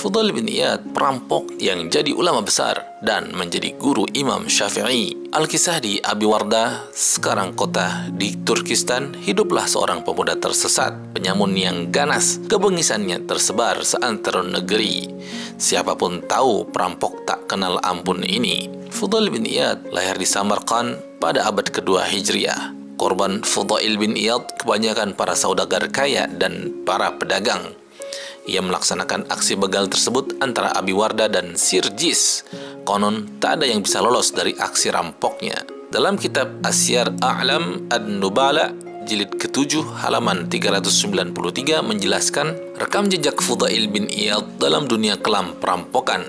Fudail bin Iyad, perampok yang jadi ulama besar dan menjadi guru Imam Syafi'i. Alkisah di Abi Wardah, sekarang kota di Turkistan, hiduplah seorang pemuda tersesat, penyamun yang ganas. Kebengisannya tersebar seantero negeri. Siapapun tahu perampok tak kenal ampun ini. Fudail bin Iyad lahir di Samarkand pada abad kedua Hijriah. Korban Fudail bin Iyad kebanyakan para saudagar kaya dan para pedagang. Ia melaksanakan aksi begal tersebut antara Abi Wardah dan Sirjis. Konon tak ada yang bisa lolos dari aksi rampoknya. Dalam kitab Asyar A'lam An-Nubala jilid ke-7 halaman 393 menjelaskan rekam jejak Fudail bin Iyad dalam dunia kelam perampokan.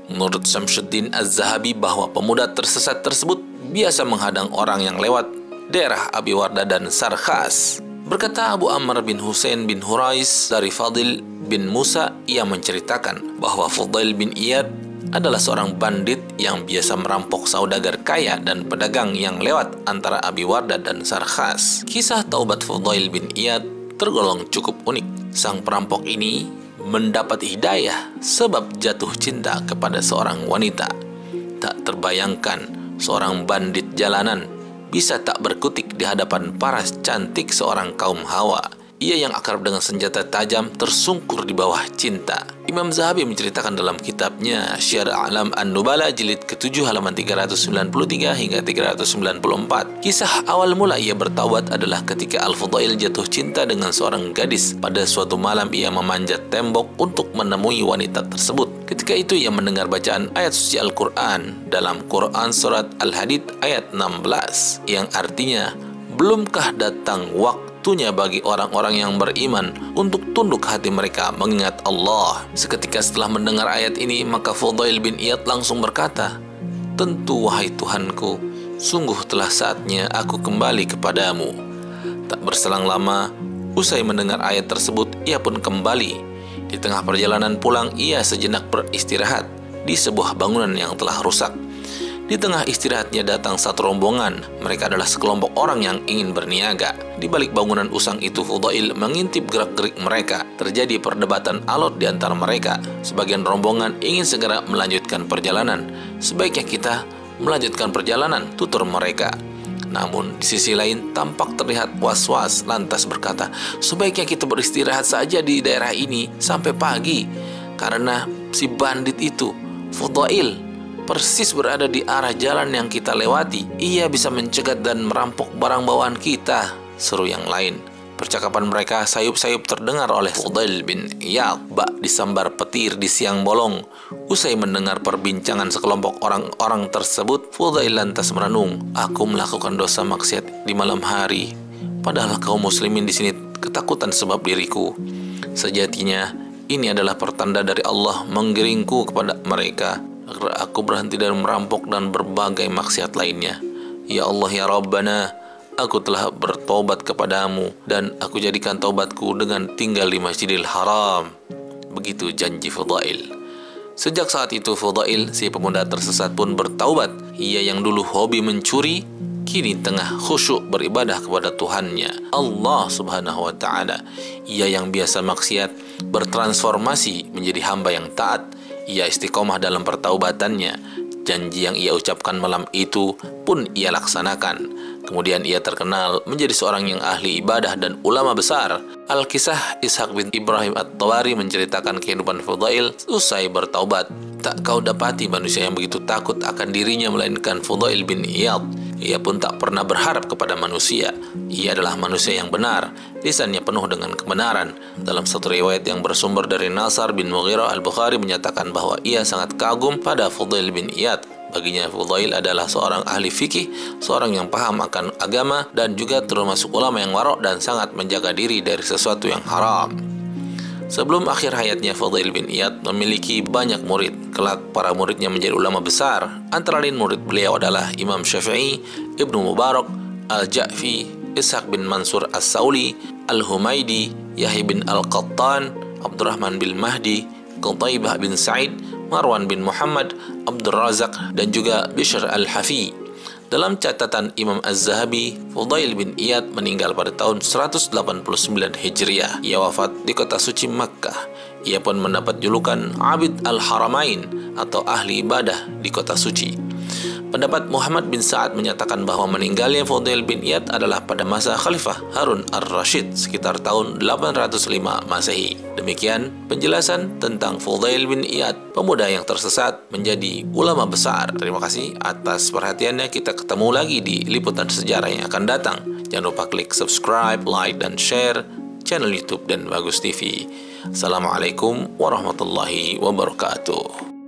Menurut Syamsuddin Az-Zahabi bahwa pemuda tersesat tersebut biasa menghadang orang yang lewat daerah Abi Wardah dan Sarkhas. Berkata Abu Amr bin Husain bin Hurais dari Fadil bin Musa, ia menceritakan bahwa Fudail bin Iyad adalah seorang bandit yang biasa merampok saudagar kaya dan pedagang yang lewat antara Abi Wardah dan Sarkhas. Kisah taubat Fudail bin Iyad tergolong cukup unik. Sang perampok ini mendapat hidayah sebab jatuh cinta kepada seorang wanita. Tak terbayangkan seorang bandit jalanan bisa tak berkutik di hadapan para cantik seorang kaum Hawa. Ia yang akrab dengan senjata tajam tersungkur di bawah cinta. Imam Zahabi menceritakan dalam kitabnya Syiar A'lam An-Nubala jilid ke-7 halaman 393 hingga 394. Kisah awal mula ia bertaubat adalah ketika Al-Fudail jatuh cinta dengan seorang gadis. Pada suatu malam ia memanjat tembok untuk menemui wanita tersebut. Ketika itu ia mendengar bacaan ayat suci Al-Quran dalam Quran surat Al-Hadid ayat 16 yang artinya, belumkah datang waktunya bagi orang-orang yang beriman untuk tunduk hati mereka mengingat Allah. Seketika setelah mendengar ayat ini, maka Fudail bin Iyad langsung berkata, tentu wahai Tuhanku, sungguh telah saatnya aku kembali kepadamu. Tak berselang lama, usai mendengar ayat tersebut, ia pun kembali. Di tengah perjalanan pulang, ia sejenak beristirahat di sebuah bangunan yang telah rusak. Di tengah istirahatnya datang satu rombongan. Mereka adalah sekelompok orang yang ingin berniaga. Di balik bangunan usang itu, Fudail mengintip gerak-gerik mereka. Terjadi perdebatan alot di antara mereka. Sebagian rombongan ingin segera melanjutkan perjalanan. Sebaiknya kita melanjutkan perjalanan, tutur mereka. Namun di sisi lain tampak terlihat was-was lantas berkata, sebaiknya kita beristirahat saja di daerah ini sampai pagi. Karena si bandit itu, Fudail, persis berada di arah jalan yang kita lewati. Ia bisa mencegat dan merampok barang bawaan kita, seru yang lain. Percakapan mereka sayup-sayup terdengar oleh Fudail bin Iyad. Bak disambar petir di siang bolong. Usai mendengar perbincangan sekelompok orang-orang tersebut, Fudail lantas merenung, aku melakukan dosa maksiat di malam hari, padahal kaum muslimin di sini ketakutan sebab diriku. Sejatinya ini adalah pertanda dari Allah menggiringku kepada mereka agar aku berhenti dari merampok dan berbagai maksiat lainnya. Ya Allah ya Rabbana, aku telah bertobat kepadamu dan aku jadikan taubatku dengan tinggal di Masjidil Haram. Begitu janji Fudail. Sejak saat itu Fudail, si pemuda tersesat pun bertaubat. Ia yang dulu hobi mencuri, kini tengah khusyuk beribadah kepada Tuhannya, Allah Subhanahu wa Ta'ala. Ia yang biasa maksiat bertransformasi menjadi hamba yang taat. Ia istiqomah dalam pertaubatannya. Janji yang ia ucapkan malam itu pun ia laksanakan. Kemudian ia terkenal menjadi seorang yang ahli ibadah dan ulama besar. Al-Kisah Ishaq bin Ibrahim At-Tawari menceritakan kehidupan Fudail usai bertaubat. Tak kau dapati manusia yang begitu takut akan dirinya melainkan Fudail bin Iyad. Ia pun tak pernah berharap kepada manusia. Ia adalah manusia yang benar. Lisannya penuh dengan kebenaran. Dalam satu riwayat yang bersumber dari Nasar bin Mughirah, Al-Bukhari menyatakan bahwa ia sangat kagum pada Fudail bin Iyad. Baginya Fudail adalah seorang ahli fikih, seorang yang paham akan agama, dan juga termasuk ulama yang warok dan sangat menjaga diri dari sesuatu yang haram. Sebelum akhir hayatnya, Fudail bin Iyad memiliki banyak murid. Kelak para muridnya menjadi ulama besar. Antara lain murid beliau adalah Imam Syafi'i, Ibnu Mubarak, Al-Ja'fi, Ishaq bin Mansur As-Sauli, Al-Humaydi, Yahya bin Al-Qattan, Abdurrahman bin Mahdi, Qutaibah bin Sa'id, Marwan bin Muhammad, Abdul Razak, dan juga Bishr Al-Hafi. Dalam catatan Imam Az-Zahabi, Fudail bin Iyad meninggal pada tahun 189 Hijriah. Ia wafat di kota suci Makkah. Ia pun mendapat julukan Abid al-Haramain atau ahli ibadah di kota suci. Pendapat Muhammad bin Sa'ad menyatakan bahwa meninggalnya Fudail bin Iyad adalah pada masa Khalifah Harun ar-Rasyid sekitar tahun 805 Masehi. Demikian penjelasan tentang Fudail bin Iyad, pemuda yang tersesat menjadi ulama besar. Terima kasih atas perhatiannya. Kita ketemu lagi di liputan sejarah yang akan datang. Jangan lupa klik subscribe, like, dan share channel YouTube dan Bagus TV. Assalamualaikum warahmatullahi wabarakatuh.